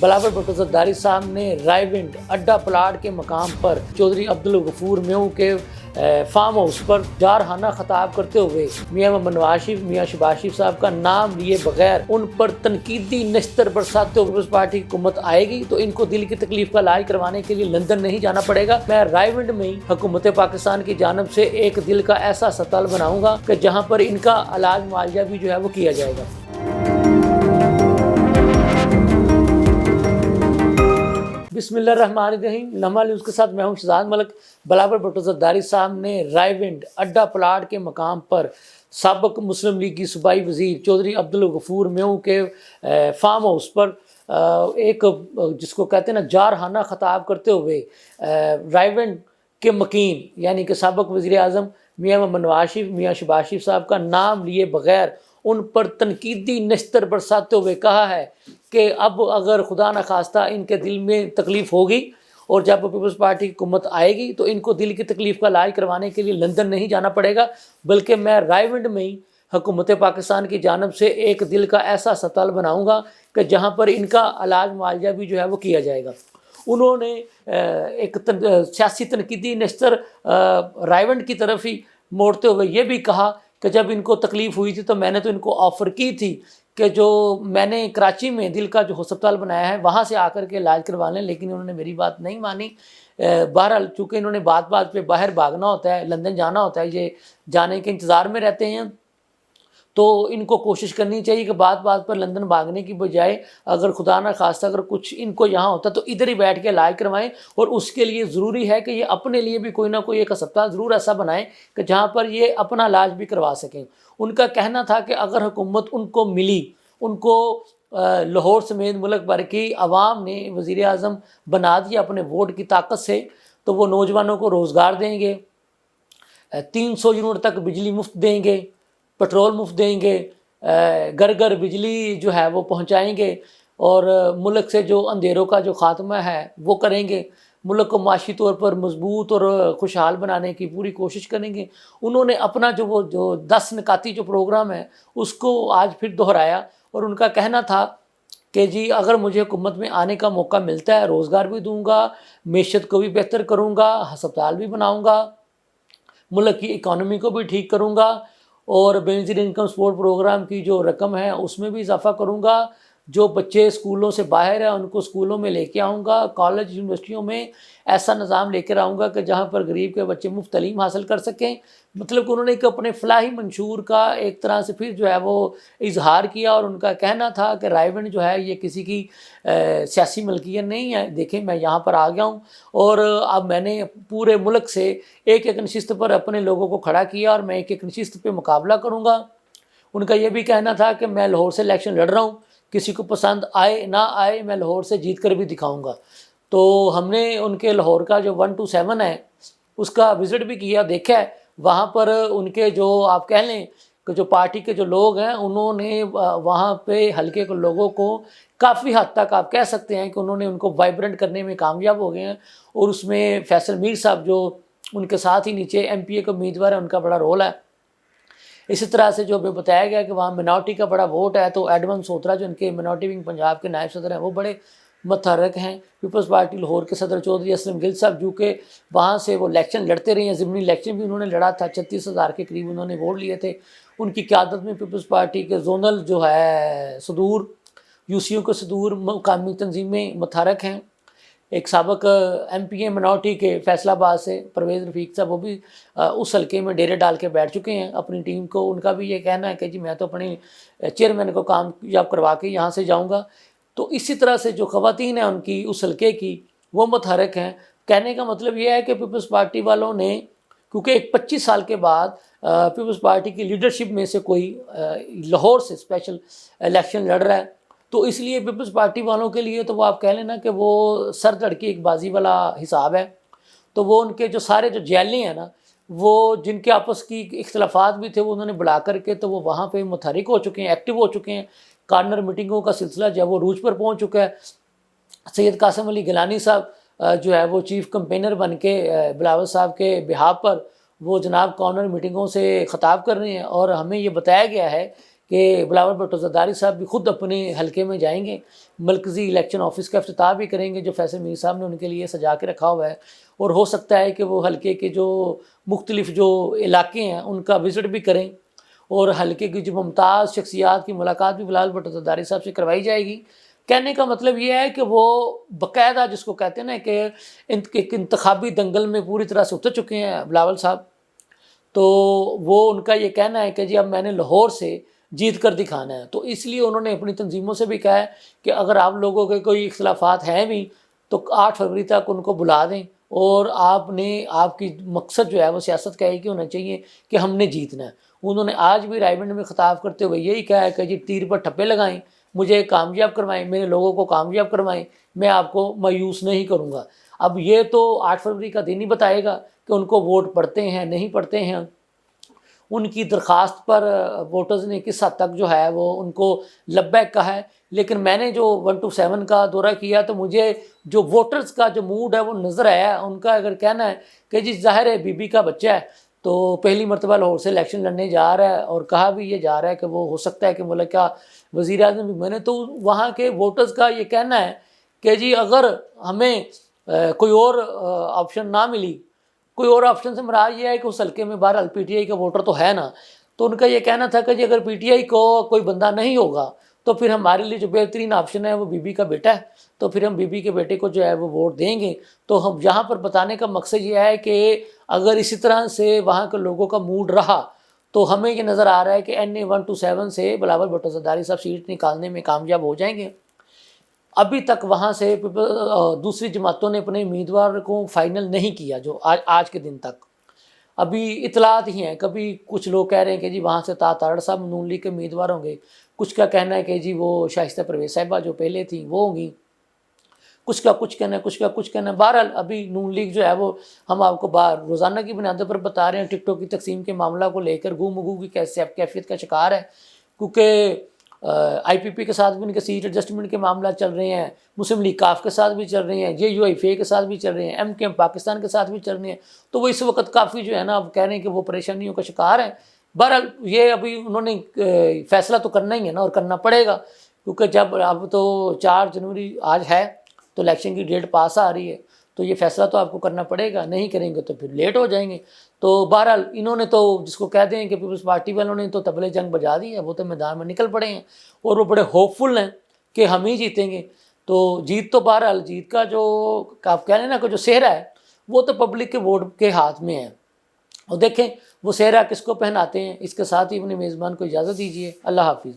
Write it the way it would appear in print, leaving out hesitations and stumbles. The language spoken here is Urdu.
بلاول بھٹو زرداری صاحب نے رائے ونڈ اڈا پلاٹ کے مقام پر چودھری عبدالغفور میوں کے فارم ہاؤس پر جارحانہ خطاب کرتے ہوئے میاں محمد نواز شریف، میاں شہباز شریف صاحب کا نام لیے بغیر ان پر تنقیدی نشتر برساتے ہوئے پیپلز پارٹی کی حکومت آئے گی تو ان کو دل کی تکلیف کا علاج کروانے کے لیے لندن نہیں جانا پڑے گا، میں رائے ونڈ میں ہی حکومت پاکستان کی جانب سے ایک دل کا ایسا اسپتال بناؤں گا کہ جہاں پر ان کا علاج معالجہ بھی جو ہے وہ کیا جائے گا۔ بسم اللہ الرحمن الرحیم۔ نما نیوز کے ساتھ میں ہوں شہزاد ملک۔ بلاول بھٹو زرداری صاحب نے رائے ونڈ اڈا پلاٹ کے مقام پر سابق مسلم لیگ کی صوبائی وزیر چودھری عبدالغفور میوں کے فارم ہاؤس پر ایک جس کو کہتے ہیں نا جارحانہ خطاب کرتے ہوئے رائے ونڈ کے مکین یعنی کہ سابق وزیر اعظم میاں محمد نواز شریف، میاں شہباز شریف صاحب کا نام لیے بغیر ان پر تنقیدی نشتر برساتے ہوئے کہا ہے کہ اب اگر خدا نخواستہ ان کے دل میں تکلیف ہوگی اور جب پیپلز پارٹی کی حکومت آئے گی تو ان کو دل کی تکلیف کا علاج کروانے کے لیے لندن نہیں جانا پڑے گا، بلکہ میں رائے ونڈ میں ہی حکومت پاکستان کی جانب سے ایک دل کا ایسا اسپتال بناؤں گا کہ جہاں پر ان کا علاج معالجہ بھی جو ہے وہ کیا جائے گا۔ انہوں نے ایک سیاسی تنقیدی نشتر رائے ونڈ کی طرف ہی موڑتے ہوئے یہ بھی کہا کہ جب ان کو تکلیف ہوئی تھی تو میں نے تو ان کو آفر کی تھی کہ جو میں نے کراچی میں دل کا جو ہسپتال بنایا ہے وہاں سے آ کر کے علاج کروا لیں، لیکن انہوں نے میری بات نہیں مانی۔ بہرحال چونکہ انہوں نے بات پہ باہر بھاگنا ہوتا ہے، لندن جانا ہوتا ہے، یہ جانے کے انتظار میں رہتے ہیں، تو ان کو کوشش کرنی چاہیے کہ بات پر لندن بھاگنے کی بجائے اگر خدا نہ خواستہ اگر کچھ ان کو یہاں ہوتا تو ادھر ہی بیٹھ کے علاج کروائیں، اور اس کے لیے ضروری ہے کہ یہ اپنے لیے بھی کوئی نہ کوئی ایک اسپتال ضرور ایسا بنائیں کہ جہاں پر یہ اپنا علاج بھی کروا سکیں۔ ان کا کہنا تھا کہ اگر حکومت ان کو ملی، ان کو لاہور سمیت ملک بھر کی عوام نے وزیر اعظم بنا دیا اپنے ووٹ کی طاقت سے، تو وہ نوجوانوں کو روزگار دیں گے، 300 یونٹ تک بجلی مفت دیں گے، پٹرول مفت دیں گے، گھر گھر بجلی جو ہے وہ پہنچائیں گے، اور ملک سے جو اندھیروں کا جو خاتمہ ہے وہ کریں گے، ملک کو معاشی طور پر مضبوط اور خوشحال بنانے کی پوری کوشش کریں گے۔ انہوں نے اپنا جو 10 نکاتی جو پروگرام ہے اس کو آج پھر دہرایا، اور ان کا کہنا تھا کہ جی اگر مجھے حکومت میں آنے کا موقع ملتا ہے روزگار بھی دوں گا، معیشت کو بھی بہتر کروں گا، ہسپتال بھی بناؤں گا، ملک کی اکانومی کو بھی ٹھیک کروں گا، اور بینظیر انکم سپورٹ پروگرام کی جو رقم ہے اس میں بھی اضافہ کروں گا، جو بچے اسکولوں سے باہر ہیں ان کو اسکولوں میں لے کے آؤں گا، کالج یونیورسٹیوں میں ایسا نظام لے کر آؤں گا کہ جہاں پر غریب کے بچے مفت تعلیم حاصل کر سکیں۔ مطلب کہ انہوں نے ایک اپنے فلاحی منشور کا ایک طرح سے پھر جو ہے وہ اظہار کیا، اور ان کا کہنا تھا کہ رائے ونڈ جو ہے یہ کسی کی سیاسی ملکیت نہیں ہے، دیکھیں میں یہاں پر آ گیا ہوں اور اب میں نے پورے ملک سے ایک نشست پر اپنے لوگوں کو کھڑا کیا اور میں ایک نشست پہ مقابلہ کروں گا۔ ان کا یہ بھی کہنا تھا کہ میں لاہور سے الیکشن لڑ رہا ہوں، کسی کو پسند آئے نہ آئے میں لاہور سے جیت کر بھی دکھاؤں گا۔ تو ہم نے ان کے لاہور کا جو 1 to 7 ہے اس کا وزٹ بھی کیا، دیکھا ہے وہاں پر ان کے جو آپ کہہ لیں کہ جو پارٹی کے جو لوگ ہیں انہوں نے وہاں پہ حلقے کے لوگوں کو کافی حد تک آپ کہہ سکتے ہیں کہ انہوں نے ان کو وائبرنٹ کرنے میں کامیاب ہو گئے ہیں، اور اس میں فیصل میر صاحب جو ان کے ساتھ ہی نیچے MP کے امیدوار ہیں ان کا بڑا رول ہے۔ اسی طرح سے جو ہمیں بتایا گیا کہ وہاں منارٹی کا بڑا ووٹ ہے، تو ایڈون سوترا جو ان کے منارٹی ونگ پنجاب کے نائب صدر ہیں وہ بڑے متحرک ہیں۔ پیپلز پارٹی لاہور کے صدر چودھری اسلم گل صاحب جو کہ وہاں سے وہ الیکشن لڑتے رہے ہیں، ضمنی الیکشن بھی انہوں نے لڑا تھا، 36,000 کے قریب انہوں نے ووٹ لیے تھے۔ ان کی قیادت میں پیپلز پارٹی کے زونل جو ہے صدور UCO کے صدور مقامی تنظیمیں متحرک ہیں۔ ایک سابق MP منارٹی کے فیصل آباد سے پرویز رفیق صاحب وہ بھی اس حلقے میں ڈیرے ڈال کے بیٹھ چکے ہیں اپنی ٹیم کو۔ ان کا بھی یہ کہنا ہے کہ جی میں تو اپنے چیئرمین کو کامیاب کروا کے یہاں سے جاؤں گا۔ تو اسی طرح سے جو خواتین ہیں ان کی اس حلقے کی وہ متحرک ہیں۔ کہنے کا مطلب یہ ہے کہ پیپلز پارٹی والوں نے کیونکہ ایک 25 سال کے بعد پیپلز پارٹی کی لیڈرشپ میں سے کوئی لاہور سے اسپیشل الیکشن لڑ رہا ہے، تو اس لیے پیپلز پارٹی والوں کے لیے تو وہ آپ کہہ لینا کہ وہ سر دھڑ کی ایک بازی والا حساب ہے۔ تو وہ ان کے جو سارے جو جیلیں ہیں نا وہ جن کے آپس کی اختلافات بھی تھے وہ انہوں نے بلا کر کے تو وہ وہاں پہ متحرک ہو چکے ہیں، ایکٹیو ہو چکے ہیں۔ کارنر میٹنگوں کا سلسلہ جو ہے وہ عروج پر پہنچ چکا ہے۔ سید قاسم علی گیلانی صاحب جو ہے وہ چیف کمپینر بن کے بلاول صاحب کے بہاف پر وہ جناب کارنر میٹنگوں سے خطاب کر رہے ہیں، اور ہمیں یہ بتایا گیا ہے کہ بلاول بھٹو زرداری صاحب بھی خود اپنے حلقے میں جائیں گے، مرکزی الیکشن آفس کا افتتاح بھی کریں گے جو فیصل میر صاحب نے ان کے لیے سجا کے رکھا ہوا ہے، اور ہو سکتا ہے کہ وہ حلقے کے جو مختلف جو علاقے ہیں ان کا وزٹ بھی کریں، اور حلقے کی جو ممتاز شخصیات کی ملاقات بھی بلاول بھٹو زرداری صاحب سے کروائی جائے گی۔ کہنے کا مطلب یہ ہے کہ وہ باقاعدہ جس کو کہتے ہیں نا کہ ایک انتخابی دنگل میں پوری طرح سے اتر چکے ہیں بلاول صاحب، تو وہ ان کا یہ کہنا ہے کہ جی اب میں نے لاہور سے جیت کر دکھانا ہے، تو اس لیے انہوں نے اپنی تنظیموں سے بھی کہا ہے کہ اگر آپ لوگوں کے کوئی اختلافات ہیں بھی تو 8 فروری تک ان کو بلا دیں، اور آپ کی مقصد جو ہے وہ سیاست کا ایک ہی ہونا چاہیے کہ ہم نے جیتنا ہے۔ انہوں نے آج بھی رائے بنڈ میں خطاب کرتے ہوئے یہی کہا ہے کہ جی تیر پر ٹھپے لگائیں، مجھے کامیاب کروائیں، میرے لوگوں کو کامیاب کروائیں، میں آپ کو مایوس نہیں کروں گا۔ اب یہ تو 8 فروری کا دن ہی بتائے گا کہ ان کو ووٹ پڑتے ہیں نہیں پڑتے ہیں، ان کی درخواست پر ووٹرز نے کس حد تک جو ہے وہ ان کو لبیک کہا ہے۔ لیکن میں نے جو 127 کا دورہ کیا تو مجھے جو ووٹرز کا جو موڈ ہے وہ نظر آیا۔ ان کا اگر کہنا ہے کہ جی ظاہر ہے بی بی کا بچہ ہے تو پہلی مرتبہ لاہور سے الیکشن لڑنے جا رہا ہے، اور کہا بھی یہ جا رہا ہے کہ وہ ہو سکتا ہے کہ ملک کا وزیر اعظم بھی بنے، تو وہاں کے ووٹرز کا یہ کہنا ہے کہ جی اگر ہمیں کوئی اور آپشن نہ ملی، کوئی اور آپشن سے مراد یہ ہے کہ اس حلقے میں بہرحال پی ٹی آئی کا ووٹر تو ہے نا، تو ان کا یہ کہنا تھا کہ جی اگر پی ٹی آئی کو کوئی بندہ نہیں ہوگا تو پھر ہمارے لیے جو بہترین آپشن ہے وہ بی بی کا بیٹا ہے، تو پھر ہم بی بی کے بیٹے کو جو ہے وہ ووٹ دیں گے۔ تو ہم یہاں پر بتانے کا مقصد یہ ہے کہ اگر اسی طرح سے وہاں کے لوگوں کا موڈ رہا تو ہمیں یہ نظر آ رہا ہے کہ NA-127 سے بلاول بھٹو زرداری صاحب سیٹ نکالنے میں کامیاب ہو جائیں گے۔ ابھی تک وہاں سے دوسری جماعتوں نے اپنے امیدوار کو فائنل نہیں کیا، جو آج کے دن تک ابھی اطلاعات ہی ہیں۔ کبھی کچھ لوگ کہہ رہے ہیں کہ جی وہاں سے تاڑ صاحب نون لیگ کے امیدوار ہوں گے، کچھ کا کہنا ہے کہ جی وہ شائستہ پرویز صاحبہ جو پہلے تھیں وہ ہوں گی، کچھ کا کچھ کہنا ہے، کچھ کا کچھ کہنا ہے۔ بہرحال ابھی نون لیگ جو ہے وہ ہم آپ کو روزانہ کی بنیادوں پر بتا رہے ہیں، ٹکٹوں کی تقسیم کے معاملہ کو لے کر گو مگو کی کیفیت کا شکار ہے، کیونکہ آئی پی پی کے ساتھ بھی ان کے سیٹ ایڈجسٹمنٹ کے معاملات چل رہے ہیں، مسلم لیگ کاف کے ساتھ بھی چل رہے ہیں، JUIFA کے ساتھ بھی چل رہے ہیں، MKM پاکستان کے ساتھ بھی چل رہے ہیں، تو وہ اس وقت کافی جو ہے نا اب کہہ رہے ہیں کہ وہ پریشانیوں کا شکار ہیں۔ بہرحال یہ ابھی انہوں نے فیصلہ تو کرنا ہی ہے نا، اور کرنا پڑے گا، کیونکہ جب اب تو 4 جنوری آج ہے تو الیکشن کی ڈیٹ پاس آ رہی ہے، تو یہ فیصلہ تو آپ کو کرنا پڑے گا، نہیں کریں گے تو پھر لیٹ ہو جائیں گے۔ تو بہرحال انہوں نے تو جس کو کہتے ہیں کہ پیپلز پارٹی والوں نے تو طبلِ جنگ بجا دی ہے، وہ تو میدان میں نکل پڑے ہیں، اور وہ بڑے ہوپ فل ہیں کہ ہم ہی جیتیں گے۔ تو جیت تو بہرحال جیت کا جو آپ کہہ رہے ہیں نا کہ جو صحرا ہے وہ تو پبلک کے ووٹ کے ہاتھ میں ہے، اور دیکھیں وہ صحرا کس کو پہناتے ہیں۔ اس کے ساتھ ہی اپنے میزبان کو اجازت دیجیے، اللہ حافظ۔